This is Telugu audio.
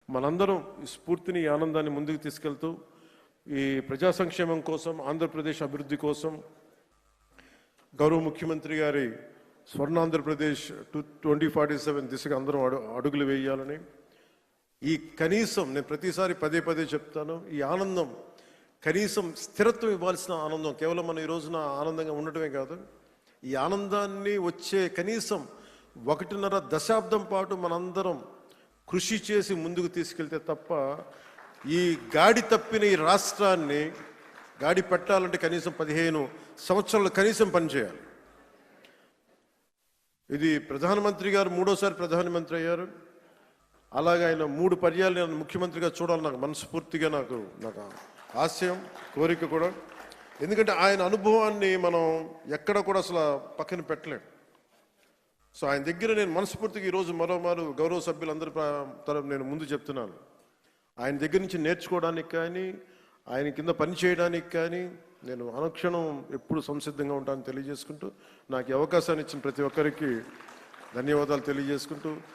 మనందరం ఈ స్ఫూర్తిని ఈ ఆనందాన్ని ముందుకు తీసుకెళ్తూ ఈ ప్రజా సంక్షేమం కోసం ఆంధ్రప్రదేశ్ అభివృద్ధి కోసం గౌరవ ముఖ్యమంత్రి గారి స్వర్ణాంధ్రప్రదేశ్ 2047 దిశగా అందరం అడుగులు వేయాలని ఈ కనీసం నేను ప్రతిసారి పదే పదే చెప్తాను, ఈ ఆనందం కనీసం స్థిరత్వం ఇవ్వాల్సిన ఆనందం కేవలం మనం ఈ రోజున ఆనందంగా ఉండటమే కాదు, ఈ ఆనందాన్ని వచ్చే కనీసం 1.5 దశాబ్దం పాటు మనందరం కృషి చేసి ముందుకు తీసుకెళ్తే తప్ప ఈ గాడి తప్పిన ఈ రాష్ట్రాన్ని గాడి పెట్టాలంటే కనీసం 15 సంవత్సరాలు కనీసం పనిచేయాలి. ఇది ప్రధానమంత్రి గారు 3వ ప్రధానమంత్రి అయ్యారు. అలాగే ఆయన 3 పర్యాలు నేను ముఖ్యమంత్రిగా చూడాలి నాకు మనస్ఫూర్తిగా నాకు ఆశయం కోరిక కూడా. ఎందుకంటే ఆయన అనుభవాన్ని మనం ఎక్కడ కూడా అసలు పక్కన పెట్టలేం. సో ఆయన దగ్గర నేను మనస్ఫూర్తిగా ఈరోజు మరోమారు గౌరవ సభ్యులందరి తరఫు నేను ముందు చెప్తున్నాను, ఆయన దగ్గర నుంచి నేర్చుకోవడానికి కానీ ఆయన కింద పని చేయడానికి కానీ నేను అనుక్షణం ఎప్పుడు సంసిద్ధంగా ఉంటానని తెలియజేసుకుంటూ నాకు ఈ అవకాశాన్ని ఇచ్చిన ప్రతి ఒక్కరికి ధన్యవాదాలు తెలియజేసుకుంటూ